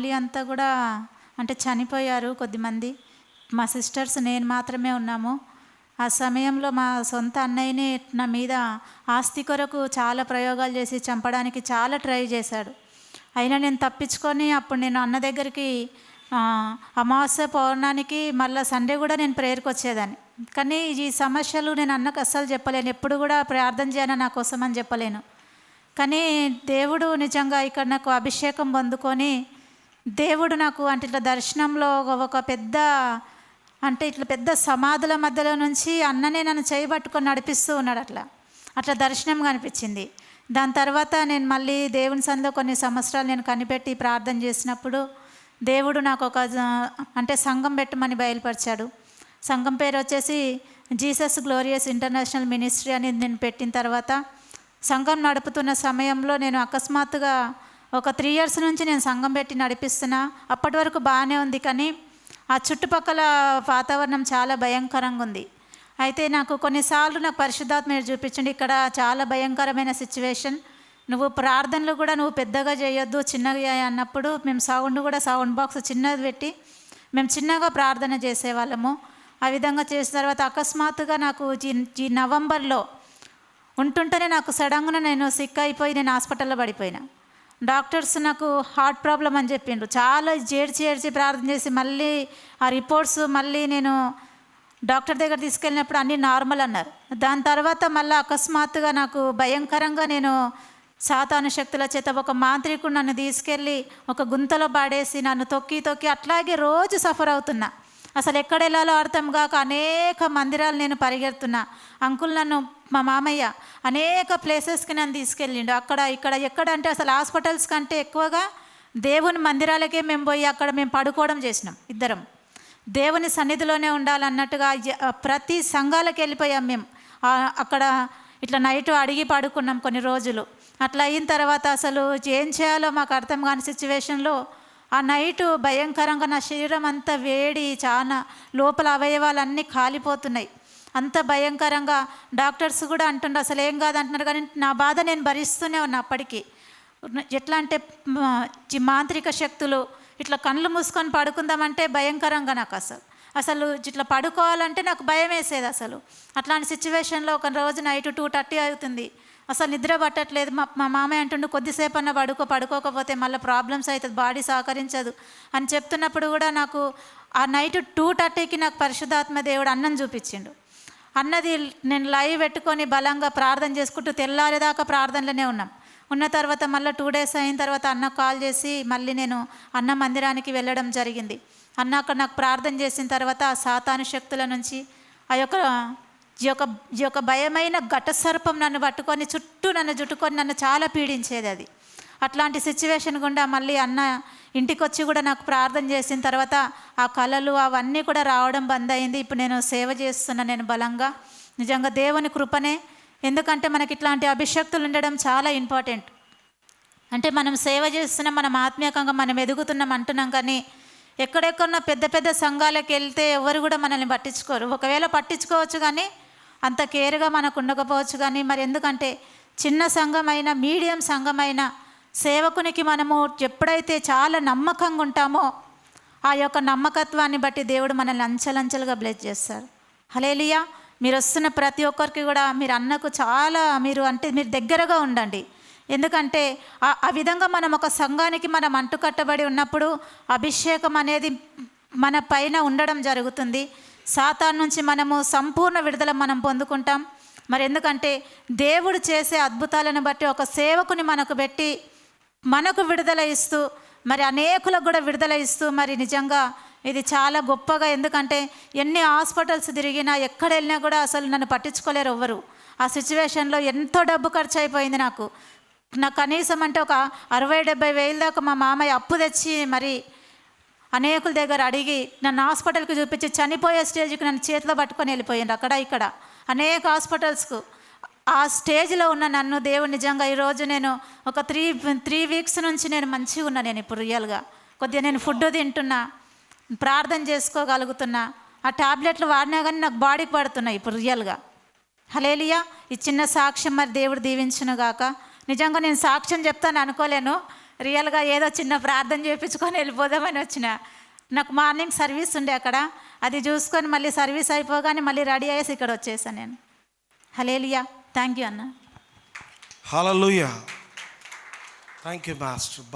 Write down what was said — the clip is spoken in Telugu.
ఫ్యామిలీ అంతా కూడా అంటే చనిపోయారు కొద్దిమంది. మా సిస్టర్స్ నేను మాత్రమే ఉన్నాము. ఆ సమయంలో మా సొంత అన్నయ్యని నా మీద ఆస్తి కొరకు చాలా ప్రయోగాలు చేసి చంపడానికి చాలా ట్రై చేశాడు. అయినా నేను తప్పించుకొని అప్పుడు నేను అన్న దగ్గరికి అమావాస్య పౌర్ణానికి మళ్ళీ సండే కూడా నేను ప్రేయర్కి వచ్చేదాన్ని. కానీ ఈ సమస్యలు నేను అన్నకు అస్సలు చెప్పలేను. ఎప్పుడు కూడా ప్రార్థన చేయను నా కోసం అని చెప్పలేను. కానీ దేవుడు నిజంగా ఇక్కడ నాకు అభిషేకం పొందుకొని దేవుడు నాకు అంటే ఇట్లా దర్శనంలో ఒక పెద్ద అంటే ఇట్లా పెద్ద సమాధుల మధ్యలో నుంచి అన్ననే నన్ను చేయబట్టుకొని నడిపిస్తూ ఉన్నాడు. అట్లా దర్శనం కనిపించింది. దాని తర్వాత నేను మళ్ళీ దేవుని సందులో కొన్ని సంవత్సరాలు నేను కనిపెట్టి ప్రార్థన చేసినప్పుడు దేవుడు నాకు ఒక అంటే సంఘం పెట్టమని బయలుపరిచాడు. సంఘం పేరు వచ్చేసి జీసస్ గ్లోరియస్ ఇంటర్నేషనల్ మినిస్ట్రీ అని నేను పెట్టిన తర్వాత సంఘం నడుపుతున్న సమయంలో నేను అకస్మాత్తుగా ఒక 3 years నుంచి నేను సంఘం పెట్టి నడిపిస్తున్నా. అప్పటి వరకు బాగానే ఉంది, కానీ ఆ చుట్టుపక్కల వాతావరణం చాలా భయంకరంగా ఉంది. అయితే నాకు కొన్నిసార్లు నాకు పరిశుద్ధాత్మ చూపించండి, ఇక్కడ చాలా భయంకరమైన సిచ్యువేషన్, నువ్వు ప్రార్థనలు కూడా నువ్వు పెద్దగా చేయొద్దు, చిన్నగా అన్నప్పుడు మేము సౌండ్ బాక్స్ చిన్నది పెట్టి మేము చిన్నగా ప్రార్థన చేసేవాళ్ళము. ఆ విధంగా చేసిన తర్వాత అకస్మాత్తుగా నాకు ఈ నవంబర్లో ఉంటుంటేనే నాకు సడన్గా నేను సిక్ అయిపోయి నేను హాస్పిటల్లో పడిపోయినా. డాక్టర్స్ నాకు హార్ట్ ప్రాబ్లం అని చెప్పిండ్రు. చాలా ఏడ్చి ప్రార్థన చేసి మళ్ళీ ఆ రిపోర్ట్స్ మళ్ళీ నేను డాక్టర్ దగ్గర తీసుకెళ్ళినప్పుడు అన్నీ నార్మల్ అన్నారు. దాని తర్వాత మళ్ళీ అకస్మాత్తుగా నాకు భయంకరంగా నేను సాతాను శక్తుల చేత ఒక మాంత్రికుడు నన్ను తీసుకెళ్ళి ఒక గుంతలో పాడేసి నన్ను తొక్కి అట్లాగే రోజు సఫర్ అవుతున్నా. అసలు ఎక్కడ వెళ్ళాలో అర్థం కాక అనేక మందిరాలు నేను పరిగెడుతున్నా. అంకుల్ నన్ను మా మామయ్య అనేక ప్లేసెస్కి నన్ను తీసుకెళ్ళిండు. అక్కడ ఇక్కడ ఎక్కడంటే అసలు హాస్పిటల్స్ కంటే ఎక్కువగా దేవుని మందిరాలకే మేము పోయి అక్కడ మేము పడుకోవడం చేసినాం. ఇద్దరం దేవుని సన్నిధిలోనే ఉండాలన్నట్టుగా ప్రతి సంఘాలకు వెళ్ళిపోయాం మేము. అక్కడ ఇట్లా నైట్ అడిగి పడుకున్నాం కొన్ని రోజులు. అట్లా అయిన తర్వాత అసలు ఏం చేయాలో మాకు అర్థం కాని సిచ్యువేషన్లో ఆ నైటు భయంకరంగా నా శరీరం అంతా వేడి, చాలా లోపల అవయవాలన్నీ కాలిపోతున్నాయి. అంత భయంకరంగా డాక్టర్స్ కూడా అంటుండ్రు అసలు ఏం కాదంటున్నారు, కానీ నా బాధ నేను భరిస్తూనే ఉన్నా. అప్పటికి ఎట్లా అంటే మాంత్రిక శక్తులు ఇట్లా కళ్ళు మూసుకొని పడుకుందామంటే భయంకరంగా నాకు అసలు ఇట్లా పడుకోవాలంటే నాకు భయం వేసేది. అసలు అట్లాంటి సిచ్యువేషన్లో ఒక రోజు నైట్ 2:30 అవుతుంది, అసలు నిద్ర పట్టట్లేదు. మా మామయ్య అంటుండు కొద్దిసేపు అన్న పడుకోకపోతే మళ్ళీ ప్రాబ్లమ్స్ అవుతుంది, బాడీ సహకరించదు అని చెప్తున్నప్పుడు కూడా నాకు ఆ నైట్ 2:30కి నాకు పరిశుద్ధాత్మ దేవుడు అన్నం చూపించిండు. అన్నది నేను లైవ్ పెట్టుకొని బలంగా ప్రార్థన చేసుకుంటూ తెల్లారేదాకా ప్రార్థనలోనే ఉన్న తర్వాత మళ్ళీ 2 days అయిన తర్వాత అన్న కాల్ చేసి మళ్ళీ నేను అన్న మందిరానికి వెళ్ళడం జరిగింది. అన్న అక్కడ నాకు ప్రార్థన చేసిన తర్వాత ఆ సాతాను శక్తుల నుంచి ఈ యొక్క భయమైన ఘటసర్పం నన్ను పట్టుకొని చుట్టూ నన్ను జుట్టుకొని నన్ను చాలా పీడించేది. అది అట్లాంటి సిచ్యువేషన్ గుండా మళ్ళీ అన్న ఇంటికి వచ్చి కూడా నాకు ప్రార్థన చేసిన తర్వాత ఆ కళలు అవన్నీ కూడా రావడం బంద్ అయింది. ఇప్పుడు నేను సేవ చేస్తున్నా నేను బలంగా. నిజంగా దేవుని కృపనే. ఎందుకంటే మనకి ఇట్లాంటి అభిషక్తులు ఉండడం చాలా ఇంపార్టెంట్. అంటే మనం సేవ చేస్తున్నాం, మనం ఆత్మీయంగా మనం ఎదుగుతున్నాం అంటున్నాం, కానీ ఎక్కడెక్కడన్నా పెద్ద సంఘాలకు వెళ్తే ఎవరు కూడా మనల్ని పట్టించుకోరు. ఒకవేళ పట్టించుకోవచ్చు కానీ అంత కేర్గా మనకు ఉండకపోవచ్చు. కానీ మరి ఎందుకంటే చిన్న సంఘమైన మీడియం సంఘమైన సేవకునికి మనము ఎప్పుడైతే చాలా నమ్మకంగా ఉంటామో ఆ యొక్క నమ్మకత్వాన్ని బట్టి దేవుడు మనల్ని అంచెలంచెలుగా బ్లెస్ చేస్తారు. హల్లెలూయా. మీరు వస్తున్న ప్రతి ఒక్కరికి కూడా మీరు అన్నకు చాలా మీరు దగ్గరగా ఉండండి. ఎందుకంటే ఆ విధంగా మనం ఒక సంఘానికి మనం అంటుకట్టబడి ఉన్నప్పుడు అభిషేకం అనేది మన పైన ఉండడం జరుగుతుంది. సాతాను నుంచి మనము సంపూర్ణ విడుదల మనం పొందుకుంటాం. మరి ఎందుకంటే దేవుడు చేసే అద్భుతాలను బట్టి ఒక సేవకుని మనకు పెట్టి మనకు విడుదల ఇస్తూ మరి అనేకులకు కూడా విడుదల ఇస్తూ మరి నిజంగా ఇది చాలా గొప్పగా. ఎందుకంటే ఎన్ని హాస్పిటల్స్ తిరిగినా ఎక్కడ వెళ్ళినా కూడా అసలు నన్ను పట్టించుకోలేరు ఎవ్వరు. ఆ సిచ్యువేషన్లో ఎంతో డబ్బు ఖర్చు అయిపోయింది నాకు కనీసం అంటే ఒక 60-70 వేలు దాకా మా మామయ్య అప్పు తెచ్చి మరి అనేకుల దగ్గర అడిగి నన్ను హాస్పిటల్కి చూపించి చనిపోయే స్టేజ్కి నన్ను చేతిలో పట్టుకొని వెళ్ళిపోయింది. అక్కడ ఇక్కడ అనేక హాస్పిటల్స్కు ఆ స్టేజ్లో ఉన్న నన్ను దేవుడు నిజంగా ఈరోజు నేను ఒక 3 weeks నుంచి నేను మంచిగా ఉన్నా. నేను ఇప్పుడు రియల్గా కొద్దిగా నేను ఫుడ్ తింటున్నా, ప్రార్థన చేసుకోగలుగుతున్నా, ఆ టాబ్లెట్లు వాడినా కానీ నాకు బాడీకి పడుతున్నాయి ఇప్పుడు రియల్గా. హల్లెలూయా. ఈ చిన్న సాక్ష్యం మరి దేవుడు దీవించును గాక. నిజంగా నేను సాక్ష్యం చెప్తాను అనుకోలేను, రియల్గా ఏదో చిన్న ప్రార్థన చేయించుకొని వెళ్ళిపోదామని వచ్చిన. నాకు మార్నింగ్ సర్వీస్ ఉండే అక్కడ, అది చూసుకొని మళ్ళీ సర్వీస్ అయిపోగానే మళ్ళీ రెడీ అయ్యేసి ఇక్కడ వచ్చేసాను నేను. హల్లెలూయా. థ్యాంక్ యూ అన్న. హల్లెలూయా. Thank you master.